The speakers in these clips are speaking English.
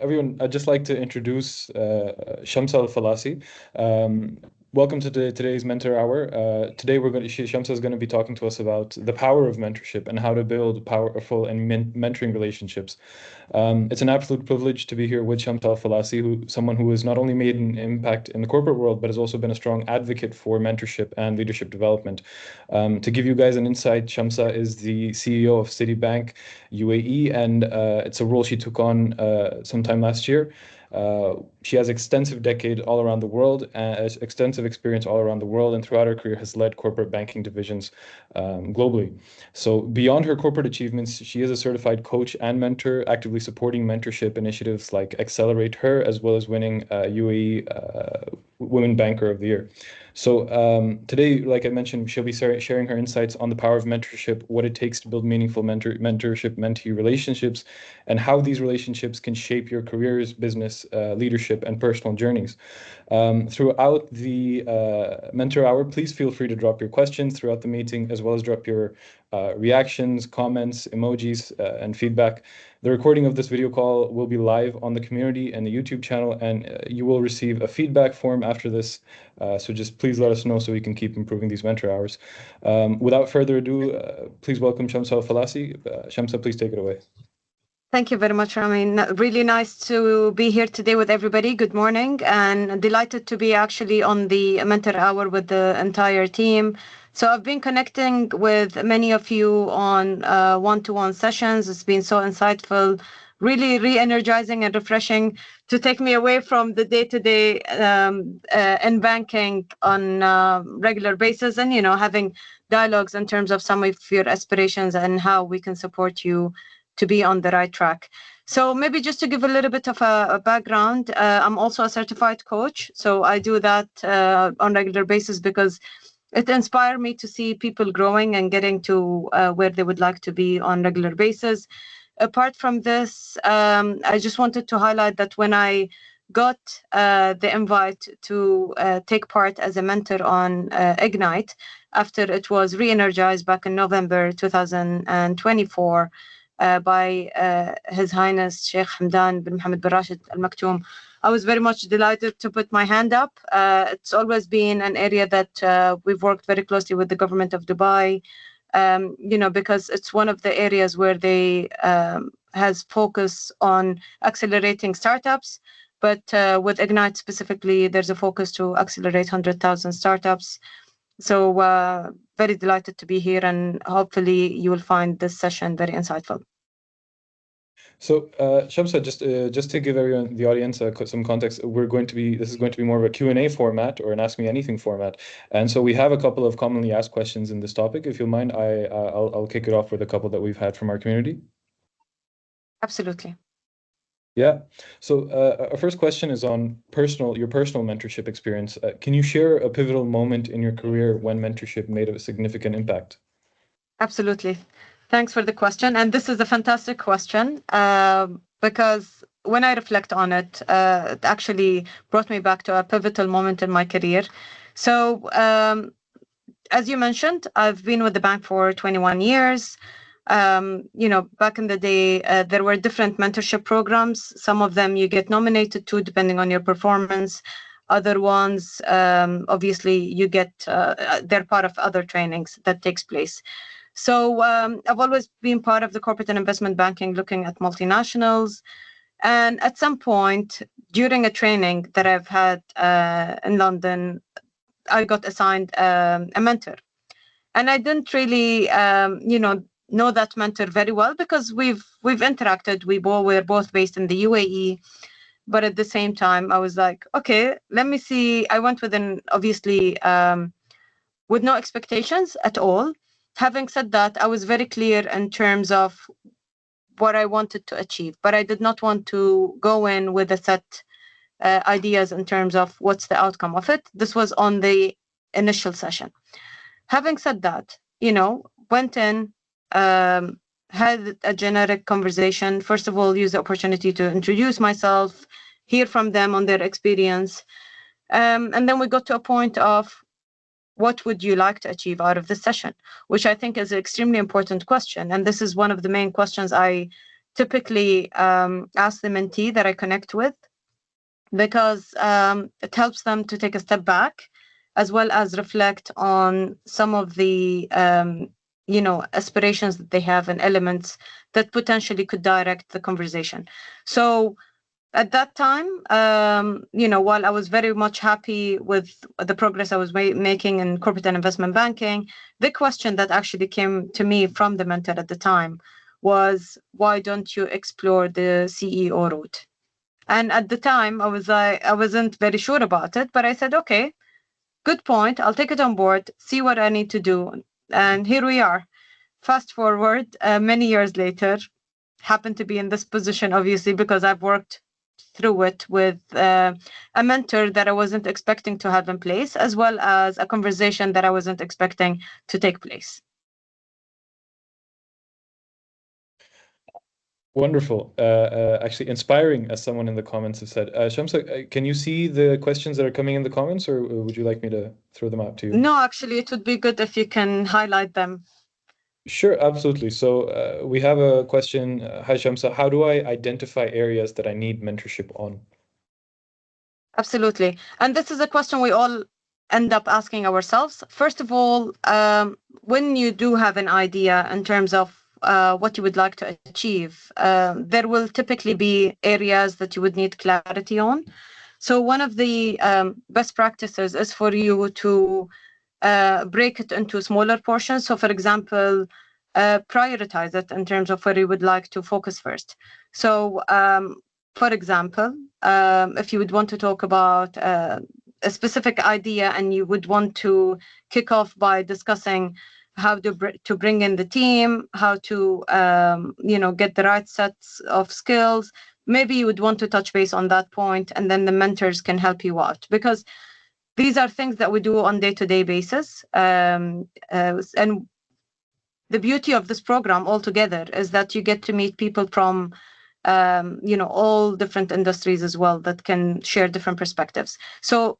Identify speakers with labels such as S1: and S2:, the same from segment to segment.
S1: Everyone, I'd just like to introduce Shamsa Alfalasi. Welcome to today's Mentor Hour. Today, Shamsa is going to be talking to us about the power of mentorship and how to build powerful and mentoring relationships. It's an absolute privilege to be here with Shamsa Alfalasi, someone who has not only made an impact in the corporate world, but has also been a strong advocate for mentorship and leadership development. To give you guys an insight, Shamsa is the CEO of Citibank UAE, and it's a role she took on sometime last year. She has extensive experience all around the world, and throughout her career has led corporate banking divisions globally. So beyond her corporate achievements, she is a certified coach and mentor, actively supporting mentorship initiatives like Accelerate Her, as well as winning UAE Women Banker of the Year. So today, like I mentioned, she'll be sharing her insights on the power of mentorship, what it takes to build meaningful mentorship-mentee relationships, and how these relationships can shape your careers, business, leadership, and personal journeys. Throughout the Mentor Hour, please feel free to drop your questions throughout the meeting, as well as drop your reactions, comments, emojis, and feedback. The recording of this video call will be live on the community and the YouTube channel, and you will receive a feedback form after this. So just please let us know so we can keep improving these Mentor Hours. Without further ado, please welcome Shamsa Alfalasi. Shamsa, please take it away.
S2: Thank you very much, Rami. Really nice to be here today with everybody. Good morning, and delighted to be actually on the Mentor Hour with the entire team. So I've been connecting with many of you on one-to-one sessions. It's been so insightful, really re-energizing and refreshing to take me away from the day-to-day in banking on a regular basis, and having dialogues in terms of some of your aspirations and how we can support you to be on the right track. So maybe just to give a little bit of a background, I'm also a certified coach. So I do that on a regular basis because it inspired me to see people growing and getting to where they would like to be on a regular basis. Apart from this, I just wanted to highlight that when I got the invite to take part as a mentor on Ignite, after it was re-energized back in November 2024, by His Highness Sheikh Hamdan bin Mohammed bin Rashid Al Maktoum, I was very much delighted to put my hand up. It's always been an area that we've worked very closely with the government of Dubai, because it's one of the areas where they has focus on accelerating startups. But with Ignite specifically, there's a focus to accelerate 100,000 startups. So very delighted to be here, and hopefully you will find this session very insightful.
S1: So Shamsa, just to give everyone, the audience, some context, this is going to be more of a Q&A format, or an Ask Me Anything format. And so we have a couple of commonly asked questions in this topic. If you'll mind, I'll kick it off with a couple that we've had from our community.
S2: Absolutely.
S1: Yeah. So our first question is on your personal mentorship experience. Can you share a pivotal moment in your career when mentorship made a significant impact?
S2: Absolutely. Thanks for the question. And this is a fantastic question because when I reflect on it, it actually brought me back to a pivotal moment in my career. So as you mentioned, I've been with the bank for 21 years. Back in the day, there were different mentorship programs. Some of them you get nominated to depending on your performance. Other ones, obviously, you get, they're part of other trainings that takes place. So I've always been part of the corporate and investment banking, looking at multinationals. And at some point during a training that I've had in London, I got assigned a mentor. And I didn't really, know that mentor very well because we've interacted. We're both based in the UAE. But at the same time, I was like, okay, let me see. I went obviously, with no expectations at all. Having said that, I was very clear in terms of what I wanted to achieve, but I did not want to go in with a set ideas in terms of what's the outcome of it. This was on the initial session. Having said that, went in, had a generic conversation. First of all, use the opportunity to introduce myself, hear from them on their experience. And then we got to a point of, what would you like to achieve out of this session? Which I think is an extremely important question. And this is one of the main questions I typically ask the mentee that I connect with, because it helps them to take a step back, as well as reflect on some of the aspirations that they have and elements that potentially could direct the conversation. So at that time, while I was very much happy with the progress I was making in corporate and investment banking, the question that actually came to me from the mentor at the time was, why don't you explore the CEO route? And at the time, I wasn't very sure about it, but I said, okay, good point. I'll take it on board, see what I need to do. And here we are. Fast forward, many years later, happen to be in this position, obviously, because I've worked through it with a mentor that I wasn't expecting to have in place, as well as a conversation that I wasn't expecting to take place.
S1: Wonderful. Actually inspiring, as someone in the comments has said. Shamsa, can you see the questions that are coming in the comments, or would you like me to throw them out to you?
S2: No, actually, it would be good if you can highlight them.
S1: Sure, absolutely. So we have a question. Hi, Shamsa. How do I identify areas that I need mentorship on?
S2: Absolutely. And this is a question we all end up asking ourselves. First of all, when you do have an idea in terms of what you would like to achieve, there will typically be areas that you would need clarity on. So one of the best practices is for you to break it into smaller portions. So for example, prioritize it in terms of where you would like to focus first. So for example, if you would want to talk about a specific idea and you would want to kick off by discussing how to bring in the team, how to get the right sets of skills, maybe you would want to touch base on that point, and then the mentors can help you out, because these are things that we do on day-to-day basis. And the beauty of this program altogether is that you get to meet people from all different industries as well that can share different perspectives. So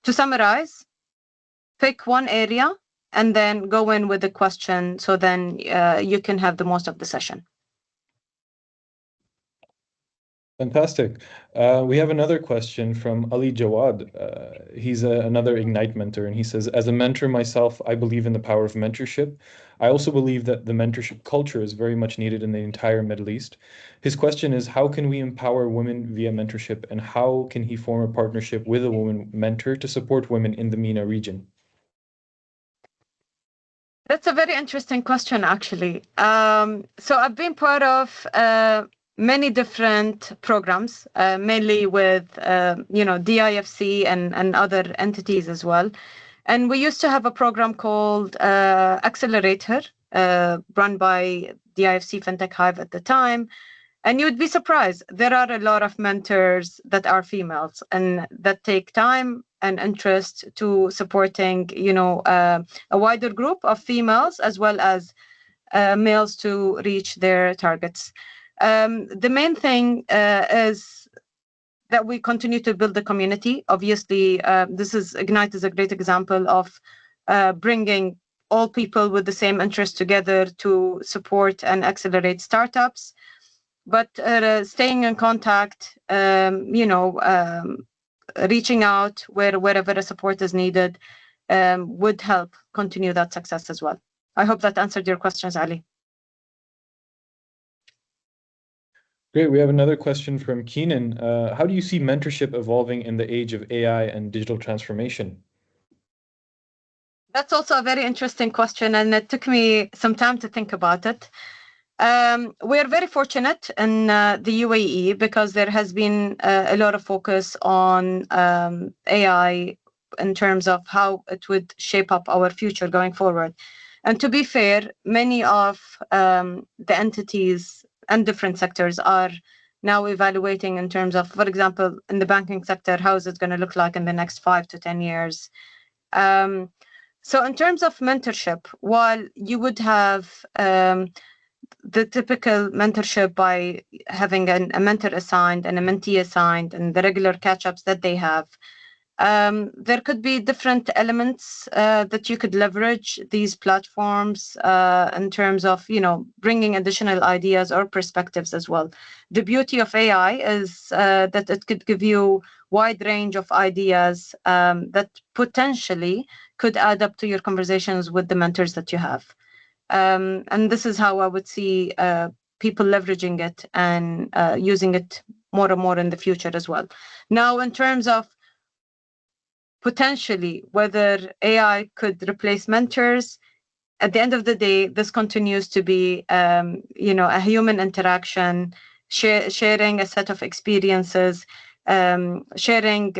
S2: to summarize, pick one area and then go in with the question, so then you can have the most of the session.
S1: Fantastic. We have another question from Ali Jawad. He's another Ignite mentor, and he says, as a mentor myself, I believe in the power of mentorship. I also believe that the mentorship culture is very much needed in the entire Middle East. His question is, how can we empower women via mentorship, and how can he form a partnership with a woman mentor to support women in the MENA region?
S2: That's a very interesting question, actually. So I've been part of many different programs, mainly with DIFC and other entities as well. And we used to have a program called Accelerator, run by DIFC FinTech Hive at the time. And you'd be surprised, there are a lot of mentors that are females and that take time and interest to supporting, a wider group of females as well as males to reach their targets. The main thing is that we continue to build the community. Obviously, Ignite is a great example of bringing all people with the same interest together to support and accelerate startups. But staying in contact, reaching out wherever a support is needed would help continue that success as well. I hope that answered your questions, Ali.
S1: Great. We have another question from Keenan. How do you see mentorship evolving in the age of AI and digital transformation?
S2: That's also a very interesting question, and it took me some time to think about it. We are very fortunate in the UAE because there has been a lot of focus on AI in terms of how it would shape up our future going forward. And to be fair, many of the entities and different sectors are now evaluating in terms of, for example, in the banking sector, how is it going to look like in the next 5 to 10 years? So in terms of mentorship, while you would have the typical mentorship by having a mentor assigned and a mentee assigned and the regular catch-ups that they have, There could be different elements that you could leverage these platforms in terms of, bringing additional ideas or perspectives as well. The beauty of AI is that it could give you wide range of ideas that potentially could add up to your conversations with the mentors that you have. And this is how I would see people leveraging it and using it more and more in the future as well. Now, in terms of potentially whether AI could replace mentors, at the end of the day, this continues to be, a human interaction, sharing a set of experiences, sharing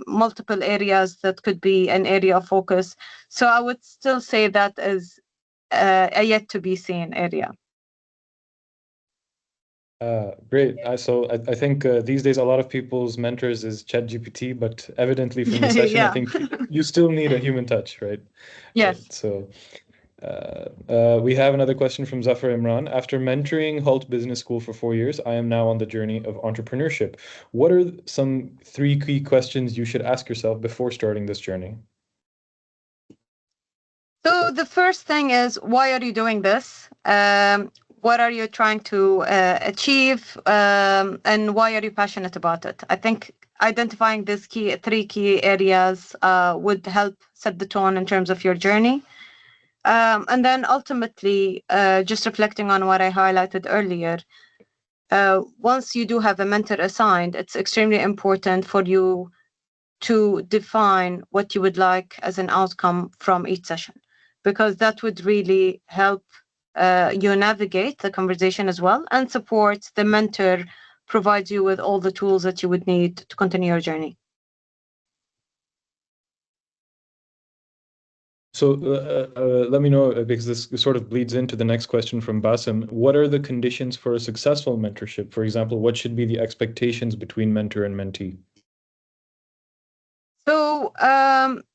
S2: multiple areas that could be an area of focus. So I would still say that is a yet to be seen area.
S1: Great. I think these days a lot of people's mentors is ChatGPT, but evidently from the session, I think you still need a human touch, right?
S2: Yes.
S1: Right. So we have another question from Zafar Imran. After mentoring Halt Business School for 4 years, I am now on the journey of entrepreneurship. What are some 3 key questions you should ask yourself before starting this journey?
S2: So the first thing is, why are you doing this? What are you trying to achieve? And why are you passionate about it? I think identifying these 3 key areas would help set the tone in terms of your journey. And then ultimately, just reflecting on what I highlighted earlier, once you do have a mentor assigned, it's extremely important for you to define what you would like as an outcome from each session, because that would really help you navigate the conversation as well, and support the mentor provides you with all the tools that you would need to continue your journey.
S1: So let me know, because this sort of bleeds into the next question from Basim. What are the conditions for a successful mentorship? For example, what should be the expectations between mentor and mentee?
S2: So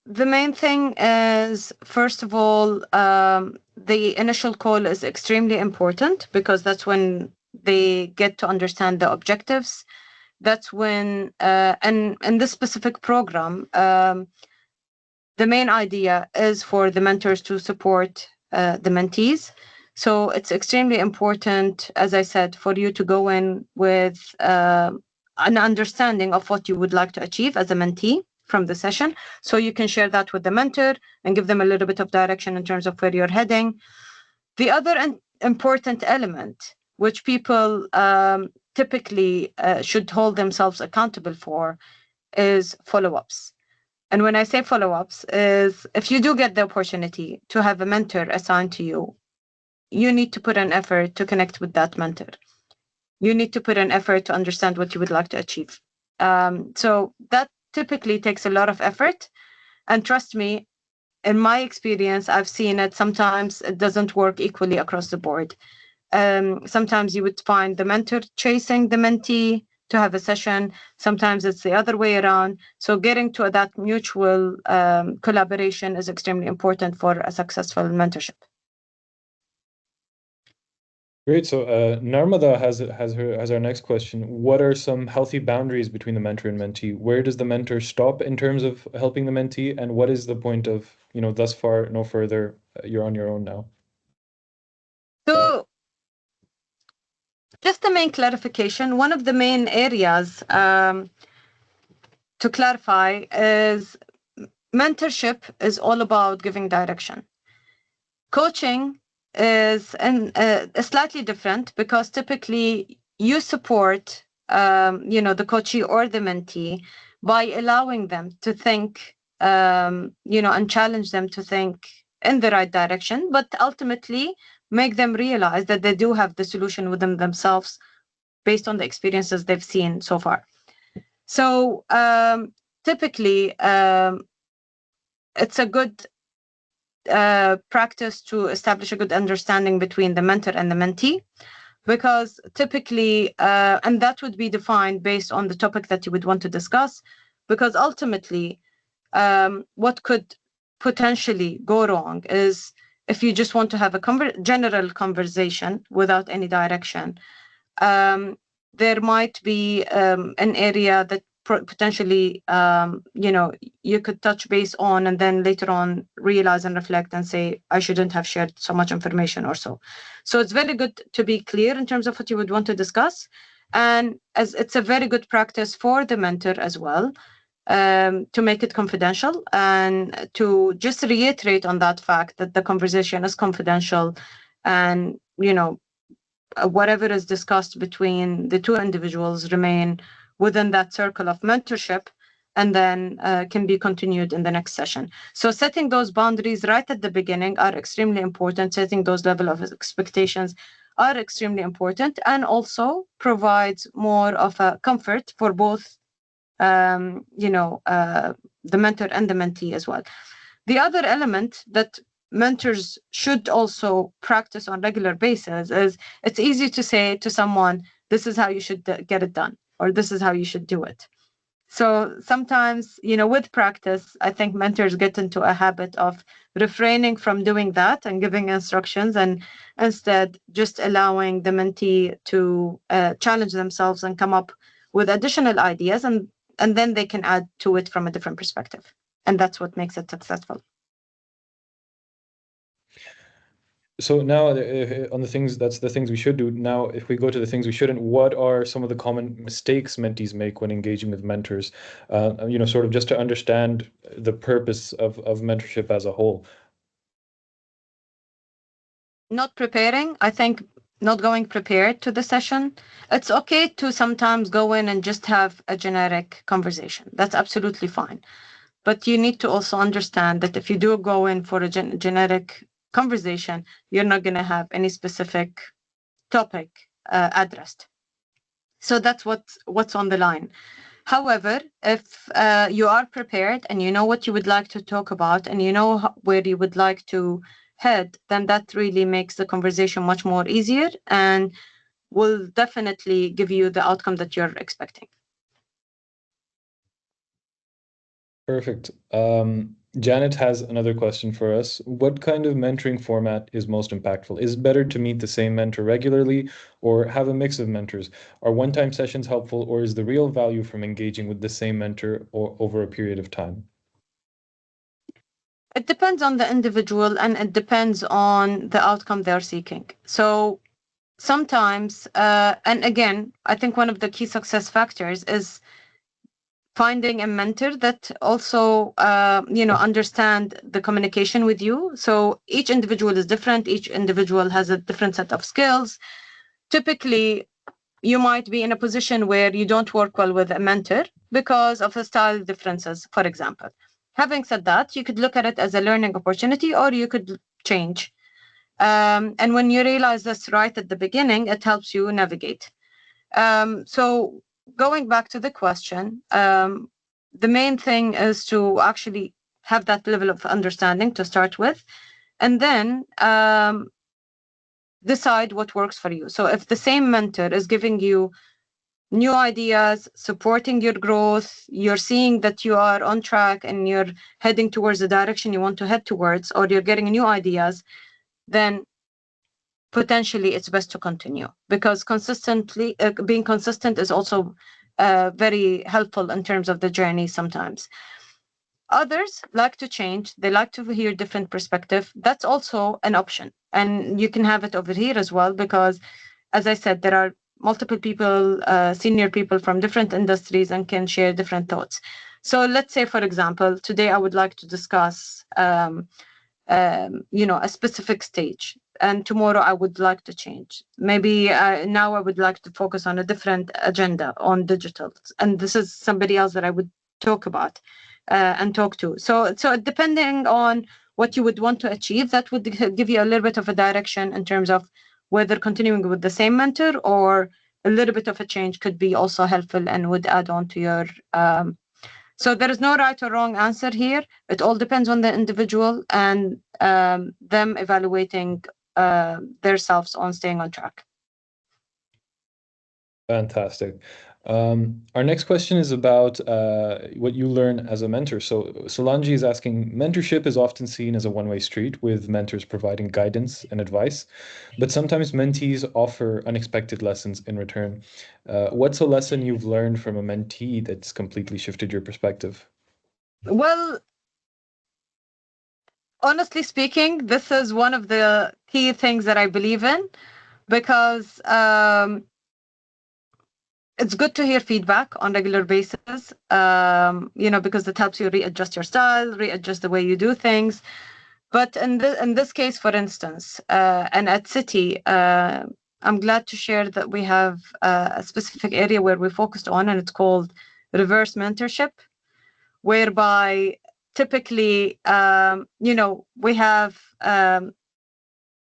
S2: the main thing is, first of all, the initial call is extremely important, because that's when they get to understand the objectives. That's when, and in this specific program, the main idea is for the mentors to support the mentees. So it's extremely important, as I said, for you to go in with an understanding of what you would like to achieve as a mentee from the session. So you can share that with the mentor and give them a little bit of direction in terms of where you're heading. The other important element, which people typically should hold themselves accountable for, is follow-ups. And when I say follow-ups, is if you do get the opportunity to have a mentor assigned to you, you need to put an effort to connect with that mentor. You need to put an effort to understand what you would like to achieve. So that typically takes a lot of effort. And trust me, in my experience, I've seen it. Sometimes it doesn't work equally across the board. Sometimes you would find the mentor chasing the mentee to have a session. Sometimes it's the other way around. So getting to that mutual collaboration is extremely important for a successful mentorship.
S1: Great. So Narmada has our next question. What are some healthy boundaries between the mentor and mentee? Where does the mentor stop in terms of helping the mentee, and what is the point of, thus far, no further, you're on your own now?
S2: So just the main clarification, one of the main areas to clarify is mentorship is all about giving direction. Coaching is slightly different, because typically you support the coachee or the mentee by allowing them to think and challenge them to think in the right direction, but ultimately make them realize that they do have the solution within themselves based on the experiences they've seen so far. So typically it's a good practice to establish a good understanding between the mentor and the mentee, because typically, and that would be defined based on the topic that you would want to discuss, because ultimately, what could potentially go wrong is if you just want to have a general conversation without any direction. There might be an area that potentially, you could touch base on, and then later on realize and reflect and say, I shouldn't have shared so much information or so. So it's very good to be clear in terms of what you would want to discuss. And as it's a very good practice for the mentor as well, to make it confidential and to just reiterate on that fact that the conversation is confidential, and whatever is discussed between the two individuals remain within that circle of mentorship, and then can be continued in the next session. So setting those boundaries right at the beginning are extremely important. Setting those level of expectations are extremely important, and also provides more of a comfort for both the mentor and the mentee as well. The other element that mentors should also practice on regular basis is, it's easy to say to someone, this is how you should get it done, or this is how you should do it. So sometimes, with practice, I think mentors get into a habit of refraining from doing that and giving instructions, and instead just allowing the mentee to challenge themselves and come up with additional ideas, and then they can add to it from a different perspective. And that's what makes it successful.
S1: So now on the things, that's the things we should do. Now, if we go to the things we shouldn't, what are some of the common mistakes mentees make when engaging with mentors? Sort of just to understand the purpose of mentorship as a whole.
S2: Not preparing, I think not going prepared to the session. It's okay to sometimes go in and just have a generic conversation. That's absolutely fine. But you need to also understand that if you do go in for a generic conversation, you're not going to have any specific topic addressed. So that's what's on the line. However, if you are prepared and you know what you would like to talk about, and you know where you would like to head, then that really makes the conversation much more easier and will definitely give you the outcome that you're expecting.
S1: Perfect. Janet has another question for us. What kind of mentoring format is most impactful? Is it better to meet the same mentor regularly or have a mix of mentors? Are one-time sessions helpful, or is the real value from engaging with the same mentor or over a period of time?
S2: It depends on the individual, and it depends on the outcome they're seeking. So sometimes, and again, I think one of the key success factors is finding a mentor that also, understand the communication with you. So each individual is different. Each individual has a different set of skills. Typically, you might be in a position where you don't work well with a mentor because of the style differences, for example. Having said that, you could look at it as a learning opportunity, or you could change. And when you realize this right at the beginning, it helps you navigate. So going back to the question, the main thing is to actually have that level of understanding to start with, and then decide what works for you. So if the same mentor is giving you new ideas, supporting your growth, you're seeing that you are on track and you're heading towards the direction you want to head towards, or you're getting new ideas, then potentially it's best to continue, because consistently being consistent is also very helpful in terms of the journey sometimes. Others like to change. They like to hear different perspective. That's also an option. And you can have it over here as well, because as I said, there are multiple people, senior people from different industries, and can share different thoughts. So let's say, for example, today I would like to discuss, a specific stage, and tomorrow I would like to change. Maybe now I would like to focus on a different agenda on digital, and this is somebody else that I would talk about and talk to. So depending on what you would want to achieve, that would give you a little bit of a direction in terms of whether continuing with the same mentor or a little bit of a change could be also helpful and would add on to your. So there is no right or wrong answer here. It all depends on the individual and them evaluating themselves on staying on track.
S1: Fantastic. Our next question is about what you learn as a mentor. So Solange is asking, mentorship is often seen as a one-way street with mentors providing guidance and advice, but sometimes mentees offer unexpected lessons in return. What's a lesson you've learned from a mentee that's completely shifted your perspective?
S2: Well, honestly speaking, this is one of the key things that I believe in because it's good to hear feedback on regular basis, because it helps you readjust your style, readjust the way you do things. But in this case, for instance, and at City, I'm glad to share that we have a specific area where we focused on, and it's called reverse mentorship, whereby typically, we have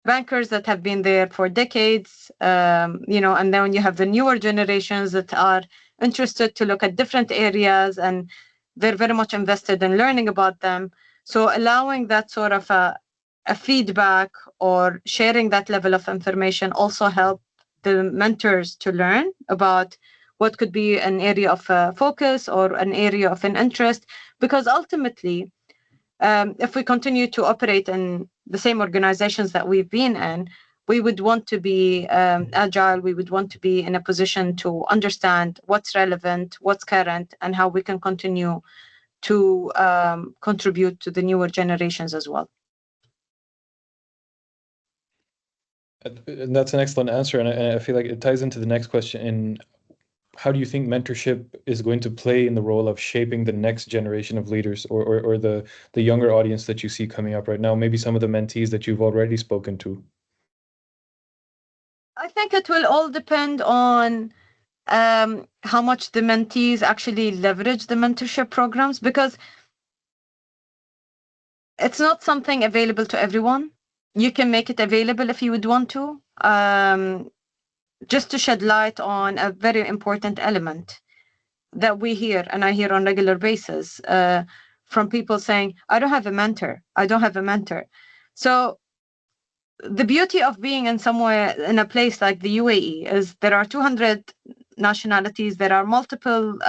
S2: bankers that have been there for decades, and then you have the newer generations that are interested to look at different areas, and they're very much invested in learning about them. So allowing that sort of a feedback or sharing that level of information also help the mentors to learn about what could be an area of focus or an area of an interest, because ultimately, if we continue to operate in the same organizations that we've been in, we would want to be agile. We would want to be in a position to understand what's relevant, what's current, and how we can continue to contribute to the newer generations as well.
S1: And that's an excellent answer, and I feel like it ties into the next question in how do you think mentorship is going to play in the role of shaping the next generation of leaders or the younger audience that you see coming up right now, maybe some of the mentees that you've already spoken to?
S2: I think it will all depend on how much the mentees actually leverage the mentorship programs, because it's not something available to everyone. You can make it available if you would want to. Just to shed light on a very important element that we hear, and I hear on regular basis from people saying, I don't have a mentor. I don't have a mentor. So the beauty of being in somewhere in a place like the UAE is there are 200 nationalities. There are multiple,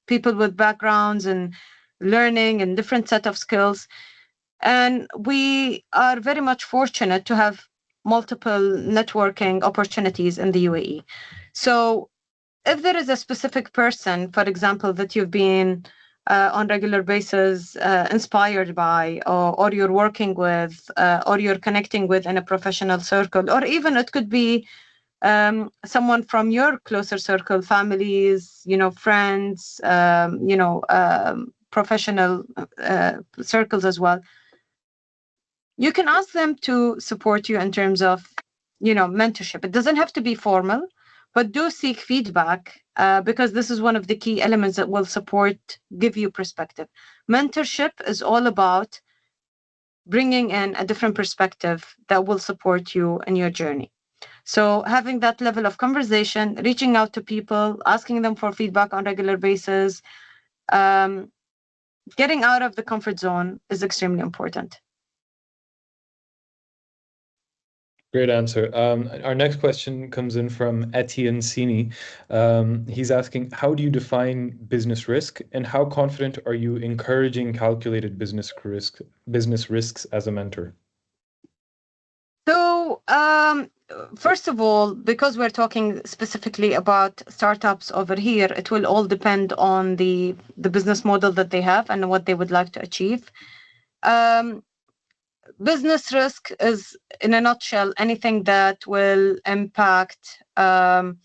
S2: people with backgrounds and learning and different set of skills. And we are very much fortunate to have multiple networking opportunities in the UAE. So if there is a specific person, for example, that you've been on regular basis inspired by, or you're working with, or you're connecting with in a professional circle, or even it could be someone from your closer circle, families, friends, professional circles as well. You can ask them to support you in terms of, mentorship. It doesn't have to be formal, but do seek feedback because this is one of the key elements that will give you perspective. Mentorship is all about bringing in a different perspective that will support you in your journey. So having that level of conversation, reaching out to people, asking them for feedback on regular basis, getting out of the comfort zone is extremely important.
S1: Great answer. Our next question comes in from Etienne Sini. He's asking, how do you define business risk, and how confident are you encouraging calculated business risks as a mentor?
S2: So, first of all, because we're talking specifically about startups over here, it will all depend on the business model that they have and what they would like to achieve. Business risk is, in a nutshell, anything that will impact the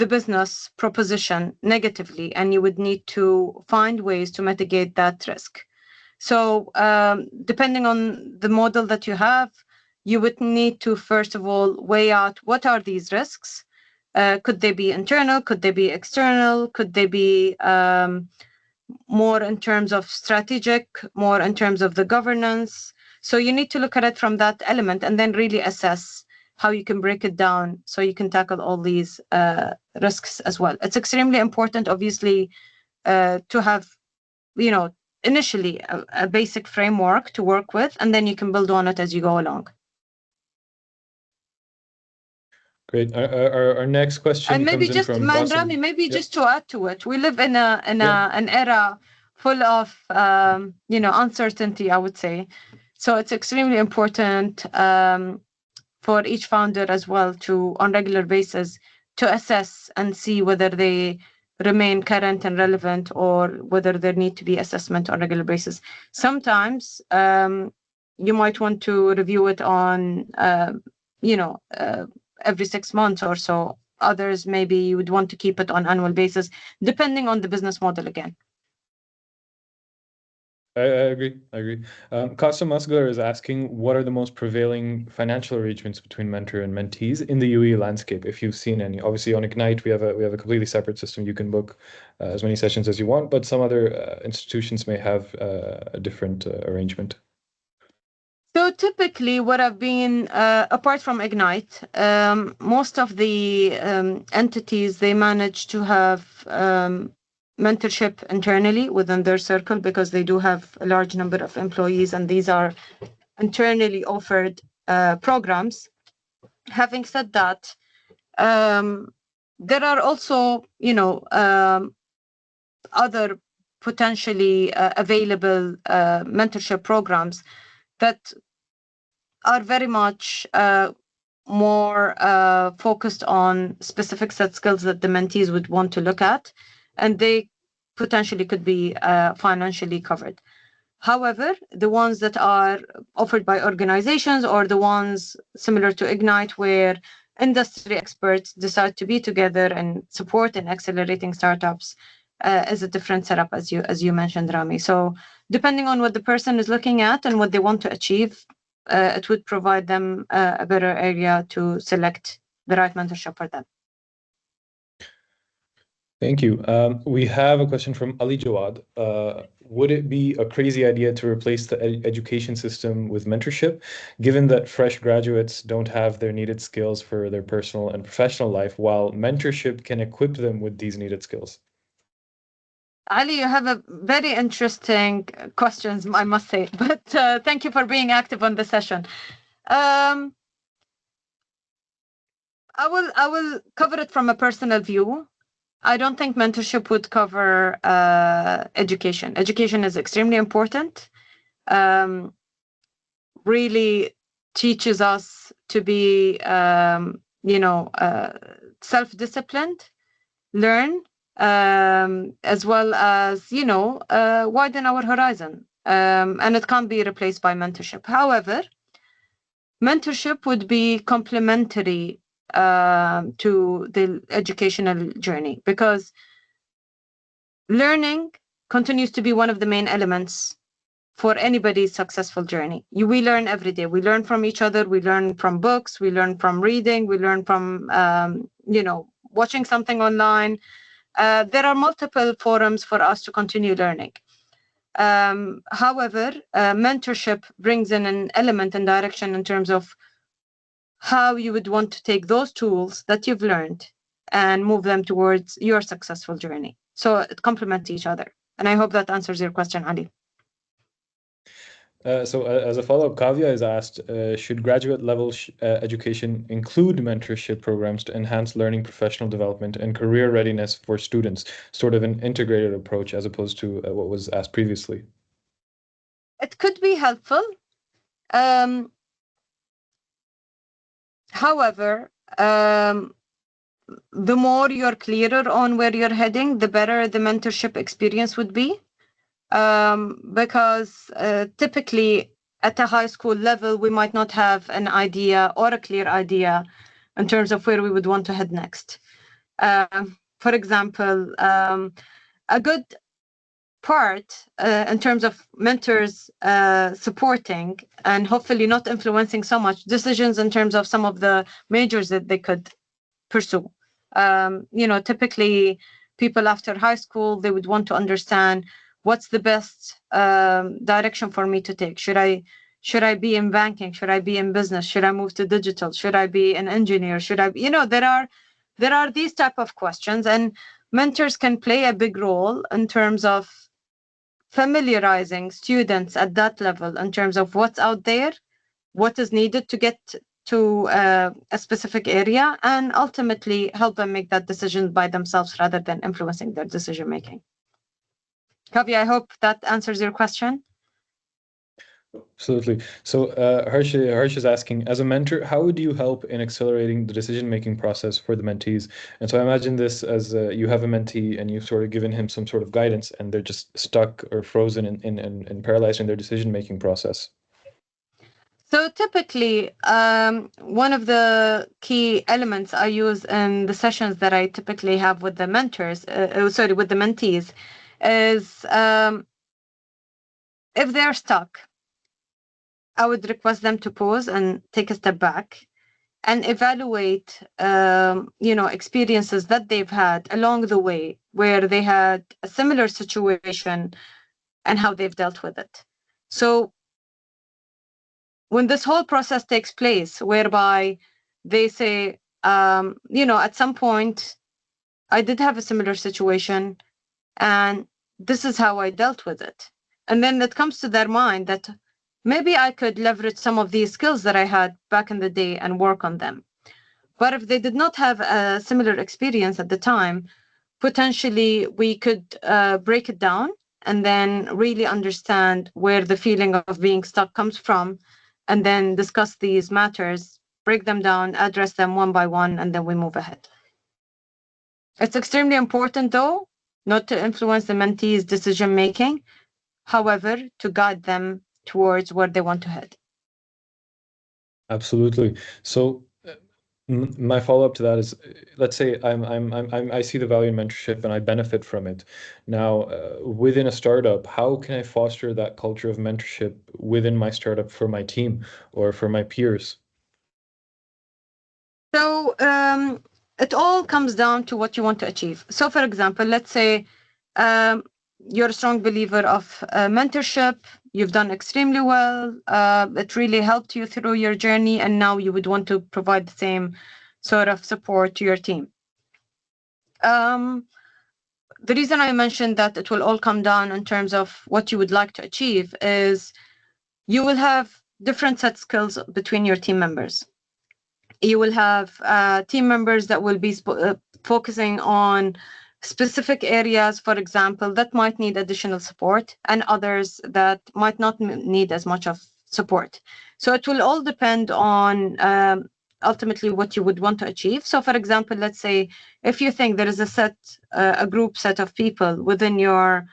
S2: business proposition negatively, and you would need to find ways to mitigate that risk. So, depending on the model that you have, you would need to, first of all, weigh out what are these risks. Could they be internal? Could they be external? Could they be more in terms of strategic, more in terms of the governance? So you need to look at it from that element and then really assess how you can break it down so you can tackle all these risks as well. It's extremely important, obviously, to have, initially a basic framework to work with, and then you can build on it as you go along.
S1: Great. Our next question
S2: And maybe
S1: comes in
S2: just,
S1: from
S2: Rami, maybe just to add to it, we live in an era full of uncertainty, I would say. So it's extremely important for each founder as well to, on regular basis, to assess and see whether they remain current and relevant or whether there need to be assessment on regular basis. Sometimes you might want to review it on, every 6 months or so. Others, maybe you would want to keep it on annual basis, depending on the business model again.
S1: I agree. Qasim Asghar is asking, what are the most prevailing financial arrangements between mentor and mentees in the UAE landscape, if you've seen any? Obviously, on Ignite, we have a completely separate system. You can book as many sessions as you want, but some other institutions may have a different arrangement.
S2: So typically what I've been, apart from Ignite, most of the entities, they manage to have mentorship internally within their circle because they do have a large number of employees and these are internally offered programs. Having said that, there are also, other potentially available mentorship programs that are very much more focused on specific set skills that the mentees would want to look at, and they potentially could be financially covered. However, the ones that are offered by organizations or the ones similar to Ignite, where industry experts decide to be together and support and accelerating startups, is a different setup, as you mentioned, Rami. So depending on what the person is looking at and what they want to achieve, it would provide them a better area to select the right mentorship for them.
S1: Thank you. We have a question from Ali Jawad. Would it be a crazy idea to replace the education system with mentorship, given that fresh graduates don't have their needed skills for their personal and professional life, while mentorship can equip them with these needed skills?
S2: Ali, you have a very interesting questions, I must say, but thank you for being active on the session. I will cover it from a personal view. I don't think mentorship would cover education. Education is extremely important. Really teaches us to be, self-disciplined, learn, as well as, widen our horizon. And it can't be replaced by mentorship. However, mentorship would be complementary to the educational journey because learning continues to be one of the main elements for anybody's successful journey. We learn every day. We learn from each other. We learn from books. We learn from reading. We learn from, watching something online. There are multiple forums for us to continue learning. However, mentorship brings in an element and direction in terms of how you would want to take those tools that you've learned and move them towards your successful journey. So it complements each other. And I hope that answers your question, Ali.
S1: So as a follow-up, Kavya is asked, should graduate level education include mentorship programs to enhance learning, professional development, and career readiness for students, sort of an integrated approach as opposed to what was asked previously?
S2: It could be helpful. However, the more you're clearer on where you're heading, the better the mentorship experience would be. Because typically at a high school level, we might not have an idea or a clear idea in terms of where we would want to head next. For example, a good part in terms of mentors supporting and hopefully not influencing so much decisions in terms of some of the majors that they could pursue. Typically people after high school, they would want to understand what's the best direction for me to take. Should I be in banking? Should I be in business? Should I move to digital? Should I be an engineer? There are these type of questions, and mentors can play a big role in terms of familiarizing students at that level in terms of what's out there, what is needed to get to a specific area and ultimately help them make that decision by themselves rather than influencing their decision making. Kavi, I hope that answers your question.
S1: Absolutely. So Harsh is asking, as a mentor, how would you help in accelerating the decision-making process for the mentees? And so I imagine this as you have a mentee and you've sort of given him some sort of guidance and they're just stuck or frozen and paralyzed in their decision-making process.
S2: So typically, one of the key elements I use in the sessions that I typically have with the with the mentees, is if they're stuck, I would request them to pause and take a step back and evaluate, experiences that they've had along the way where they had a similar situation and how they've dealt with it. So when this whole process takes place, whereby they say, at some point, I did have a similar situation, and this is how I dealt with it. And then it comes to their mind that maybe I could leverage some of these skills that I had back in the day and work on them. But if they did not have a similar experience at the time, potentially we could break it down and then really understand where the feeling of being stuck comes from, and then discuss these matters, break them down, address them one by one, and then we move ahead. It's extremely important, though, not to influence the mentee's decision making, however, to guide them towards where they want to head.
S1: Absolutely. So my follow-up to that is, let's say I see the value in mentorship and I benefit from it. Now, within a startup, how can I foster that culture of mentorship within my startup for my team or for my peers?
S2: So it all comes down to what you want to achieve. So, for example, let's say you're a strong believer of mentorship. You've done extremely well. It really helped you through your journey, and now you would want to provide the same sort of support to your team. The reason I mentioned that it will all come down in terms of what you would like to achieve is you will have different set skills between your team members. You will have team members that will be focusing on specific areas, for example, that might need additional support, and others that might not need as much of support. So it will all depend on ultimately what you would want to achieve. So, for example, let's say if you think there is a group set of people within your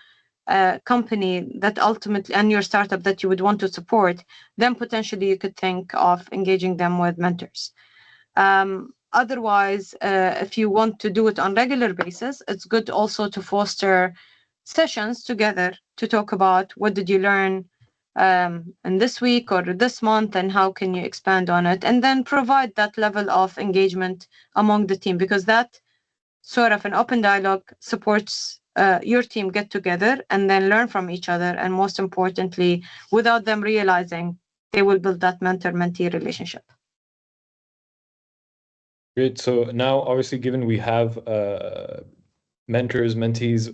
S2: company that ultimately, and your startup, that you would want to support, then potentially you could think of engaging them with mentors. Otherwise, if you want to do it on regular basis, it's good also to foster sessions together to talk about what did you learn in this week or this month, and how can you expand on it, and then provide that level of engagement among the team, because that sort of an open dialogue supports your team get together and then learn from each other, and most importantly, without them realizing, they will build that mentor-mentee relationship.
S1: Great. So now, obviously, given we have mentors, mentees,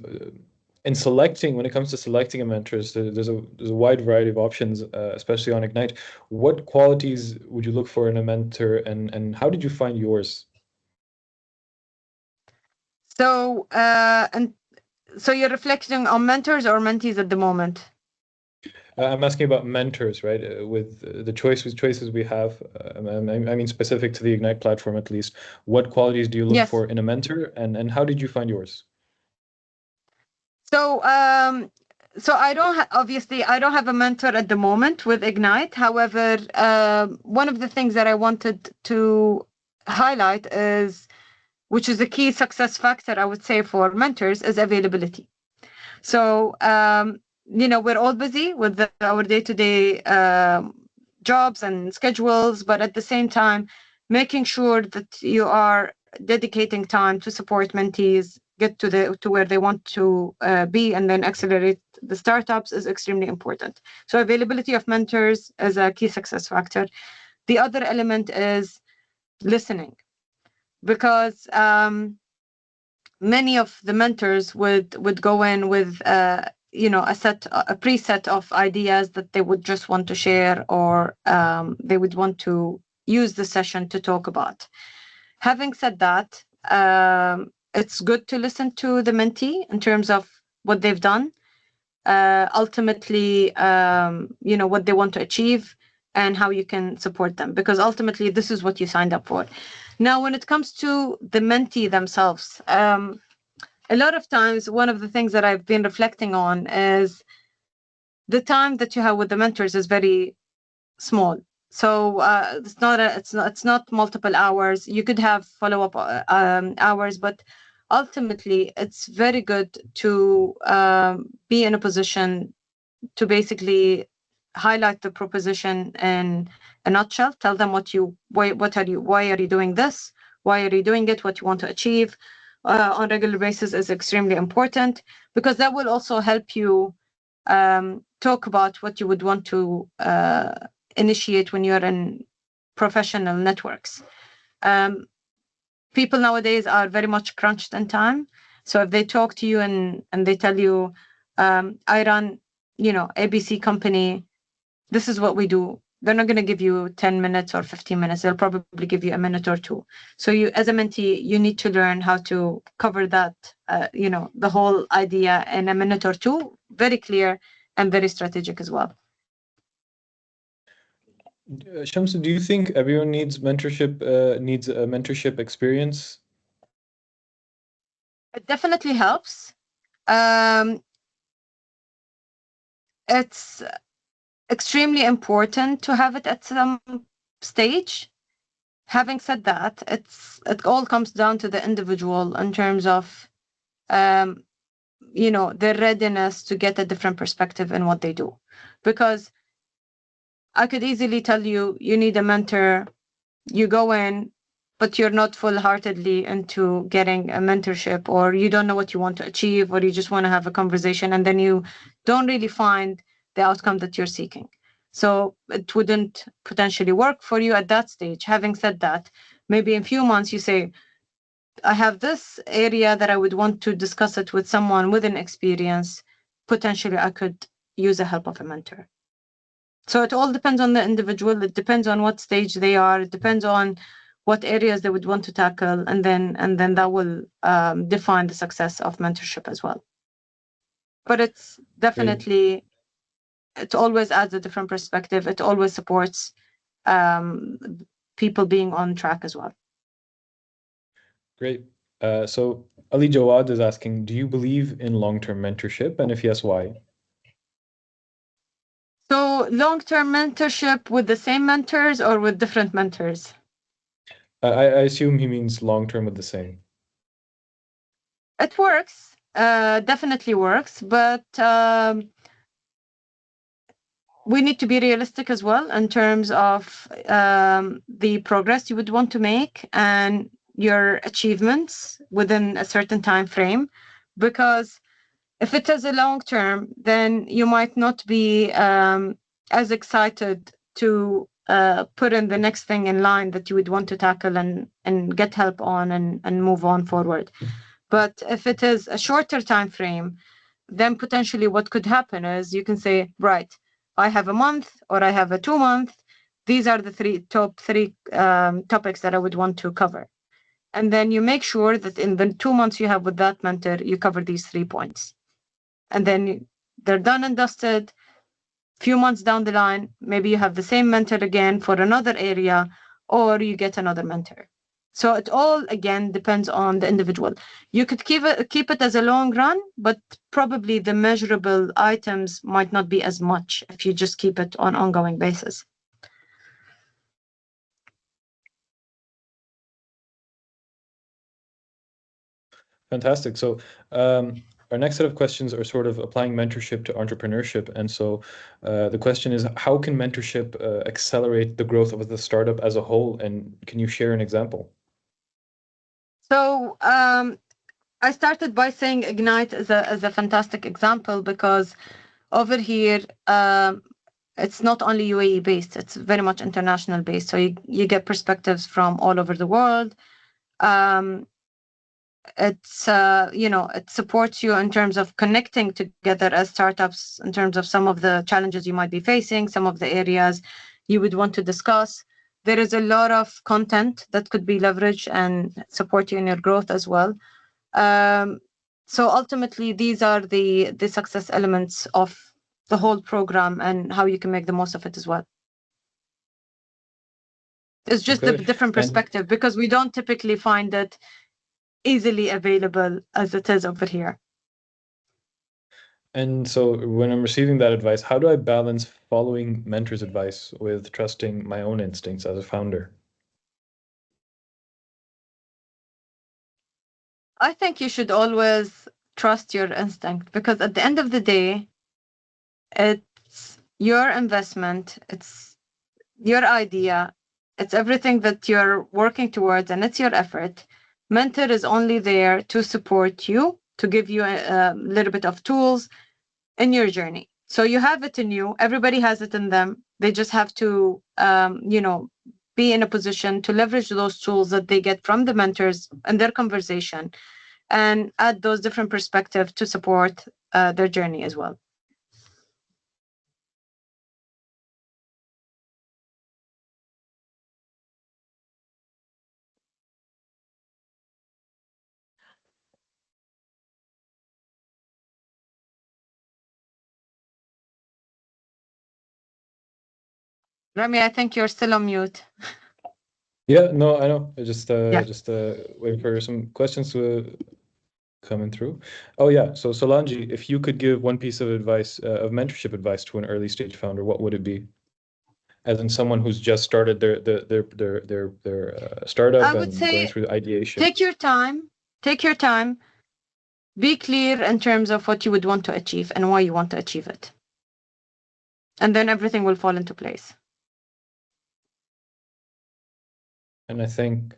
S1: when it comes to selecting a mentor, there's a wide variety of options, especially on Ignite. What qualities would you look for in a mentor, and how did you find yours?
S2: So, so you're reflecting on mentors or mentees at the moment?
S1: I'm asking about mentors, right? With the choices we have, I mean, specific to the Ignite platform, at least. What qualities do you look for in a mentor, and how did you find yours?
S2: So, so obviously I don't have a mentor at the moment with Ignite. However, one of the things that I wanted to highlight is, which is a key success factor, I would say, for mentors, is availability. So, we're all busy with our day-to-day jobs and schedules, but at the same time, making sure that you are dedicating time to support mentees get to where they want to be, and then accelerate the startups, is extremely important. So availability of mentors is a key success factor. The other element is listening, because many of the mentors would go in with a preset of ideas that they would just want to share, or they would want to use the session to talk about. Having said that, it's good to listen to the mentee in terms of what they've done, ultimately, what they want to achieve and how you can support them, because ultimately this is what you signed up for. Now, when it comes to the mentee themselves, a lot of times, one of the things that I've been reflecting on is the time that you have with the mentors is very small. So it's not multiple hours. You could have follow-up hours, but ultimately it's very good to be in a position to basically highlight the proposition in a nutshell. Tell them why are you doing this? Why are you doing it? What you want to achieve on a regular basis is extremely important, because that will also help you talk about what you would want to initiate when you're in professional networks. People nowadays are very much crunched in time. So if they talk to you and they tell you, I run, ABC company, this is what we do, they're not going to give you 10 minutes or 15 minutes. They'll probably give you a minute or two. So you, as a mentee, you need to learn how to cover that, the whole idea in a minute or two, very clear and very strategic as well.
S1: Shamsa, do you think everyone needs mentorship, needs a mentorship experience?
S2: It definitely helps. It's extremely important to have it at some stage. Having said that, it all comes down to the individual in terms of their readiness to get a different perspective in what they do. Because I could easily tell you need a mentor, you go in, but you're not full-heartedly into getting a mentorship, or you don't know what you want to achieve, or you just want to have a conversation, and then you don't really find the outcome that you're seeking. So it wouldn't potentially work for you at that stage. Having said that, maybe in a few months you say, I have this area that I would want to discuss it with someone with an experience. Potentially, I could use the help of a mentor. So it all depends on the individual. It depends on what stage they are. It depends on what areas they would want to tackle, and then that will define the success of mentorship as well. But it's definitely, it always adds a different perspective. It always supports people being on track as well.
S1: Great. So Ali Jawad is asking, do you believe in long-term mentorship? And if yes, why?
S2: So long-term mentorship with the same mentors or with different mentors?
S1: I assume he means long-term with the same.
S2: It works, definitely works, but we need to be realistic as well in terms of the progress you would want to make and your achievements within a certain time frame. Because if it is a long term, then you might not be as excited to put in the next thing in line that you would want to tackle and get help on and move on forward. But if it is a shorter time frame, then potentially what could happen is you can say, right, I have a month or I have a 2 month. These are the top three topics that I would want to cover. And then you make sure that in the 2 months you have with that mentor, you cover these 3 points. And then they're done and dusted. Few months down the line, maybe you have the same mentor again for another area, or you get another mentor. So it all, again, depends on the individual. You could keep it as a long run, but probably the measurable items might not be as much if you just keep it on ongoing basis.
S1: Fantastic. So our next set of questions are sort of applying mentorship to entrepreneurship. And so the question is, how can mentorship accelerate the growth of the startup as a whole? And can you share an example?
S2: So I started by saying Ignite is a fantastic example, because over here, it's not only UAE based, it's very much international based. So you get perspectives from all over the world. It's it supports you in terms of connecting together as startups, in terms of some of the challenges you might be facing, some of the areas you would want to discuss. There is a lot of content that could be leveraged and support you in your growth as well. So ultimately, these are the success elements of the whole program and how you can make the most of it as well. It's just a different perspective because we don't typically find it easily available as it is over here.
S1: And so when I'm receiving that advice, how do I balance following mentors' advice with trusting my own instincts as a founder?
S2: I think you should always trust your instinct because at the end of the day, it's your investment, it's your idea, it's everything that you're working towards, and it's your effort. Mentor is only there to support you, to give you a little bit of tools in your journey. So you have it in you. Everybody has it in them. They just have to, be in a position to leverage those tools that they get from the mentors and their conversation, and add those different perspectives to support their journey as well. Rami, I think you're still on mute.
S1: Yeah, no, I know. I just waiting for some questions to coming through. Oh yeah, so Solange, if you could give one piece of advice, of mentorship advice to an early stage founder, what would it be? As in someone who's just started their startup
S2: I would
S1: and going
S2: say
S1: through ideation.
S2: take your time. Take your time. Be clear in terms of what you would want to achieve and why you want to achieve it. And then everything will fall into place.
S1: And I think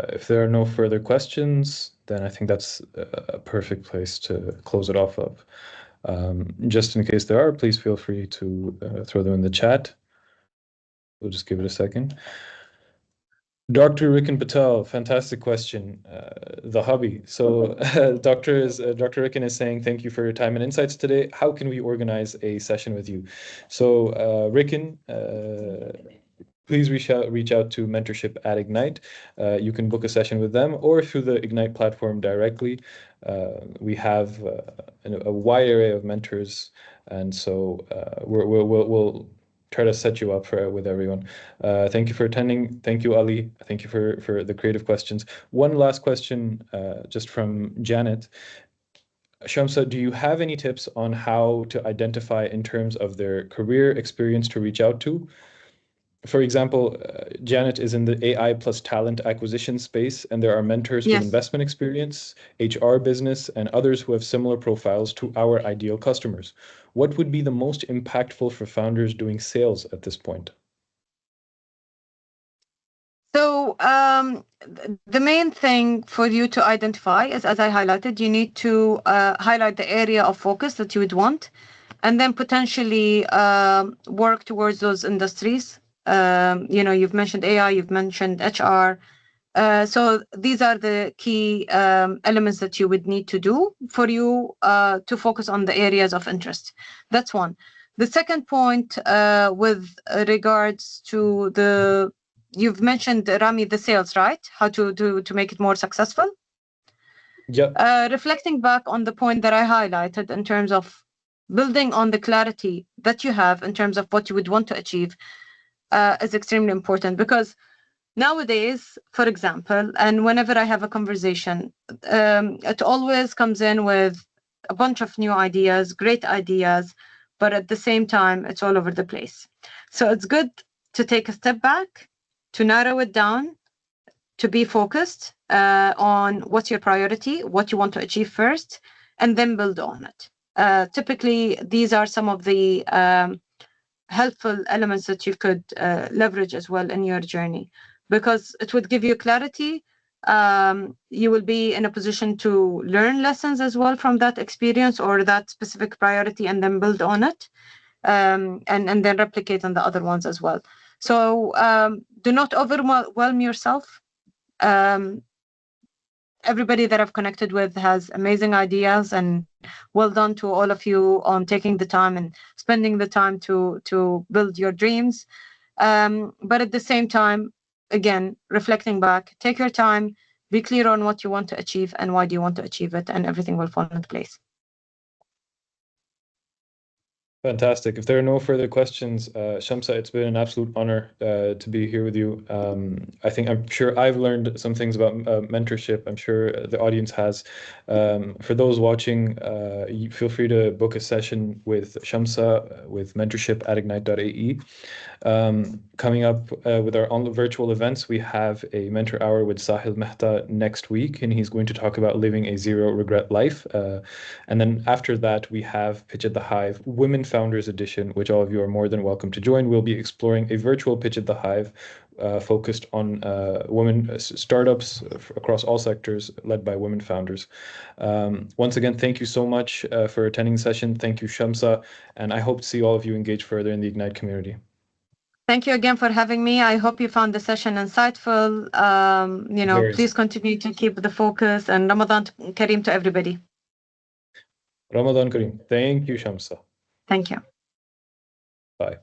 S1: if there are no further questions, then I think that's a perfect place to close it off of. Just in case there are, please feel free to throw them in the chat. We'll just give it a second. Dr. Rikin Patel, fantastic question. The hobby. So Dr. Rikin is saying, thank you for your time and insights today. How can we organize a session with you? So Rikin, please reach out to mentorship at Ignite. You can book a session with them or through the Ignite platform directly. We have a wide array of mentors, and so we'll try to set you up with everyone. Thank you for attending. Thank you, Ali. Thank you for the creative questions. One last question, just from Janet. Shamsa, do you have any tips on how to identify in terms of their career experience to reach out to? For example, Janet is in the AI plus talent acquisition space, and there are mentors with investment experience, HR business, and others who have similar profiles to our ideal customers. What would be the most impactful for founders doing sales at this point?
S2: So the main thing for you to identify is, as I highlighted, you need to highlight the area of focus that you would want, and then potentially work towards those industries. You've mentioned AI, you've mentioned HR. So these are the key elements that you would need to do for you to focus on the areas of interest. That's one. The second point with regards to you've mentioned, Rami, the sales, right? How to make it more successful?
S1: Yeah.
S2: Reflecting back on the point that I highlighted in terms of building on the clarity that you have in terms of what you would want to achieve is extremely important, because nowadays, for example, and whenever I have a conversation, it always comes in with a bunch of new ideas, great ideas, but at the same time, it's all over the place. So it's good to take a step back, to narrow it down, to be focused on what's your priority, what you want to achieve first, and then build on it. Typically, these are some of the helpful elements that you could leverage as well in your journey, because it would give you clarity. You will be in a position to learn lessons as well from that experience or that specific priority, and then build on it, and then replicate on the other ones as well. So do not overwhelm yourself. Everybody that I've connected with has amazing ideas, and well done to all of you on taking the time and spending the time to build your dreams. But at the same time, again, reflecting back, take your time, be clear on what you want to achieve and why do you want to achieve it, and everything will fall into place.
S1: Fantastic. If there are no further questions, Shamsa, it's been an absolute honor to be here with you. I'm sure I've learned some things about mentorship. I'm sure the audience has. For those watching, you feel free to book a session with Shamsa with mentorship at ignite.ae. Coming up with our virtual events, we have a mentor hour with Sahil Mehta next week, and he's going to talk about living a zero regret life. And then after that, we have Pitch at the Hive Women Founders Edition, which all of you are more than welcome to join. We'll be exploring a virtual Pitch at the Hive focused on women startups across all sectors led by women founders. Once again, thank you so much for attending the session. Thank you, Shamsa, and I hope to see all of you engage further in the Ignite community.
S2: Thank you again for having me. I hope you found the session insightful. Please continue to keep the focus, and Ramadan Kareem to everybody.
S1: Ramadan Kareem. Thank you, Shamsa.
S2: Thank you.
S1: Bye.